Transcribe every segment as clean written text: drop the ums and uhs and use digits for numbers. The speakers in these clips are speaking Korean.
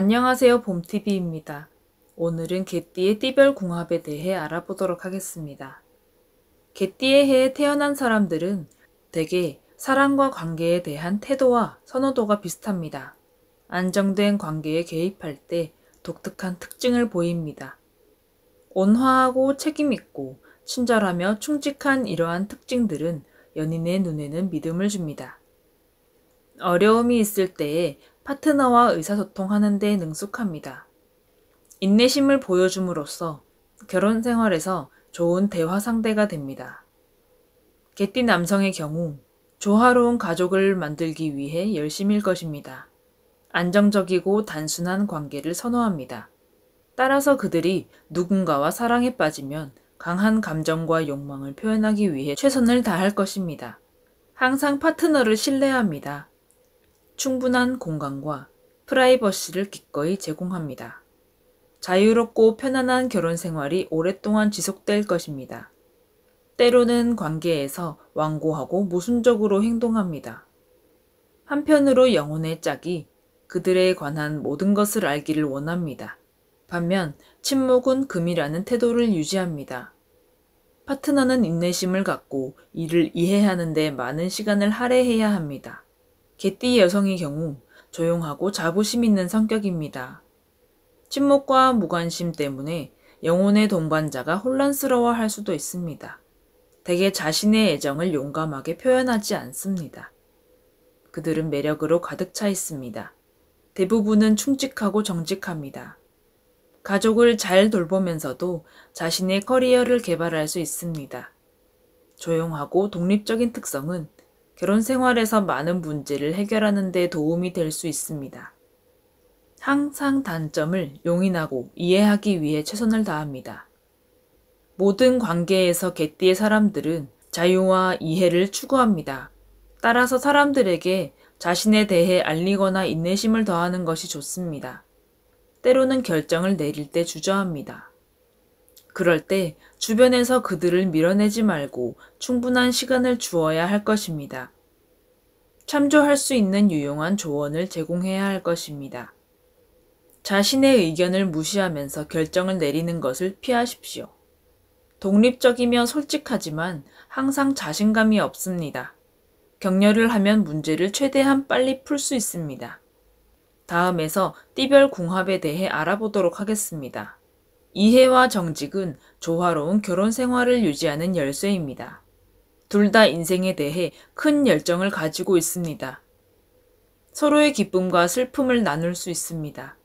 안녕하세요, 봄TV입니다. 오늘은 개띠의 띠별 궁합에 대해 알아보도록 하겠습니다. 개띠의 해에 태어난 사람들은 대개 사랑과 관계에 대한 태도와 선호도가 비슷합니다. 안정된 관계에 개입할 때 독특한 특징을 보입니다. 온화하고 책임있고 친절하며 충직한 이러한 특징들은 연인의 눈에는 믿음을 줍니다. 어려움이 있을 때에 파트너와 의사소통하는 데 능숙합니다. 인내심을 보여줌으로써 결혼 생활에서 좋은 대화 상대가 됩니다. 개띠 남성의 경우 조화로운 가족을 만들기 위해 열심일 것입니다. 안정적이고 단순한 관계를 선호합니다. 따라서 그들이 누군가와 사랑에 빠지면 강한 감정과 욕망을 표현하기 위해 최선을 다할 것입니다. 항상 파트너를 신뢰합니다. 충분한 공간과 프라이버시를 기꺼이 제공합니다. 자유롭고 편안한 결혼 생활이 오랫동안 지속될 것입니다. 때로는 관계에서 완고하고 모순적으로 행동합니다. 한편으로 영혼의 짝이 그들에 관한 모든 것을 알기를 원합니다. 반면 침묵은 금이라는 태도를 유지합니다. 파트너는 인내심을 갖고 이를 이해하는 데 많은 시간을 할애해야 합니다. 개띠 여성의 경우 조용하고 자부심 있는 성격입니다. 침묵과 무관심 때문에 영혼의 동반자가 혼란스러워할 수도 있습니다. 대개 자신의 애정을 용감하게 표현하지 않습니다. 그들은 매력으로 가득 차 있습니다. 대부분은 충직하고 정직합니다. 가족을 잘 돌보면서도 자신의 커리어를 개발할 수 있습니다. 조용하고 독립적인 특성은 결혼 생활에서 많은 문제를 해결하는 데 도움이 될 수 있습니다. 항상 단점을 용인하고 이해하기 위해 최선을 다합니다. 모든 관계에서 개띠의 사람들은 자유와 이해를 추구합니다. 따라서 사람들에게 자신에 대해 알리거나 인내심을 더하는 것이 좋습니다. 때로는 결정을 내릴 때 주저합니다. 그럴 때 주변에서 그들을 밀어내지 말고 충분한 시간을 주어야 할 것입니다. 참조할 수 있는 유용한 조언을 제공해야 할 것입니다. 자신의 의견을 무시하면서 결정을 내리는 것을 피하십시오. 독립적이며 솔직하지만 항상 자신감이 없습니다. 격려를 하면 문제를 최대한 빨리 풀 수 있습니다. 다음에서 띠별 궁합에 대해 알아보도록 하겠습니다. 이해와 정직은 조화로운 결혼 생활을 유지하는 열쇠입니다. 둘 다 인생에 대해 큰 열정을 가지고 있습니다. 서로의 기쁨과 슬픔을 나눌 수 있습니다.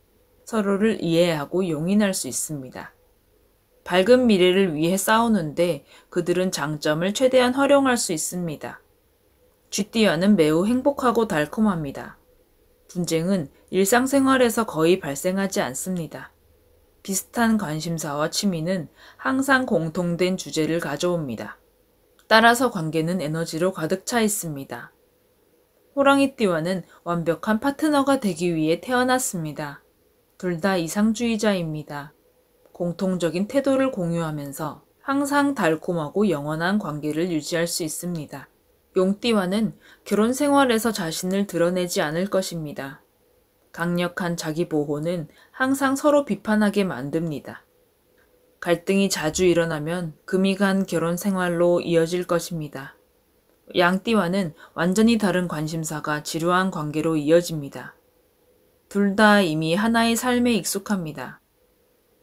서로를 이해하고 용인할 수 있습니다. 밝은 미래를 위해 싸우는데 그들은 장점을 최대한 활용할 수 있습니다. 쥐띠와는 매우 행복하고 달콤합니다. 분쟁은 일상생활에서 거의 발생하지 않습니다. 비슷한 관심사와 취미는 항상 공통된 주제를 가져옵니다. 따라서 관계는 에너지로 가득 차 있습니다. 호랑이띠와는 완벽한 파트너가 되기 위해 태어났습니다. 둘 다 이상주의자입니다. 공통적인 태도를 공유하면서 항상 달콤하고 영원한 관계를 유지할 수 있습니다. 용띠와는 결혼 생활에서 자신을 드러내지 않을 것입니다. 강력한 자기 보호는 항상 서로 비판하게 만듭니다. 갈등이 자주 일어나면 금이 간 결혼 생활로 이어질 것입니다. 양띠와는 완전히 다른 관심사가 지루한 관계로 이어집니다. 둘 다 이미 하나의 삶에 익숙합니다.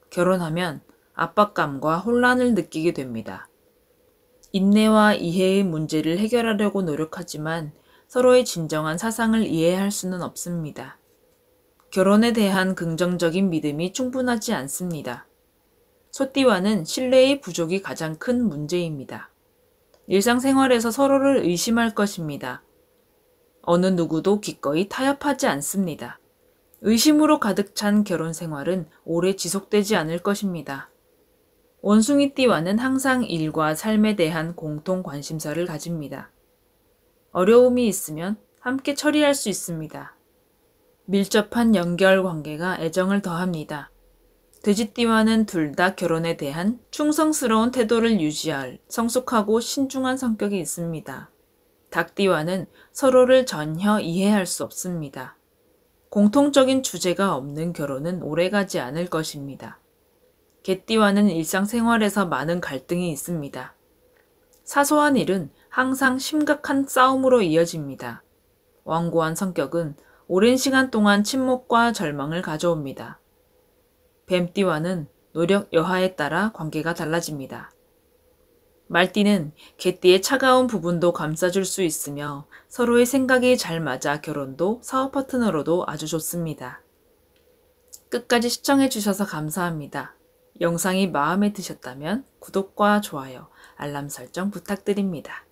결혼하면 압박감과 혼란을 느끼게 됩니다. 인내와 이해의 문제를 해결하려고 노력하지만 서로의 진정한 사상을 이해할 수는 없습니다. 결혼에 대한 긍정적인 믿음이 충분하지 않습니다. 소띠와는 신뢰의 부족이 가장 큰 문제입니다. 일상생활에서 서로를 의심할 것입니다. 어느 누구도 기꺼이 타협하지 않습니다. 의심으로 가득 찬 결혼 생활은 오래 지속되지 않을 것입니다. 원숭이띠와는 항상 일과 삶에 대한 공통 관심사를 가집니다. 어려움이 있으면 함께 처리할 수 있습니다. 밀접한 연결 관계가 애정을 더합니다. 돼지띠와는 둘 다 결혼에 대한 충성스러운 태도를 유지할 성숙하고 신중한 성격이 있습니다. 닭띠와는 서로를 전혀 이해할 수 없습니다. 공통적인 주제가 없는 결혼은 오래가지 않을 것입니다. 개띠와는 일상생활에서 많은 갈등이 있습니다. 사소한 일은 항상 심각한 싸움으로 이어집니다. 완고한 성격은 오랜 시간 동안 침묵과 절망을 가져옵니다. 뱀띠와는 노력 여하에 따라 관계가 달라집니다. 말띠는 개띠의 차가운 부분도 감싸줄 수 있으며 서로의 생각이 잘 맞아 결혼도 사업 파트너로도 아주 좋습니다. 끝까지 시청해주셔서 감사합니다. 영상이 마음에 드셨다면 구독과 좋아요, 알람 설정 부탁드립니다.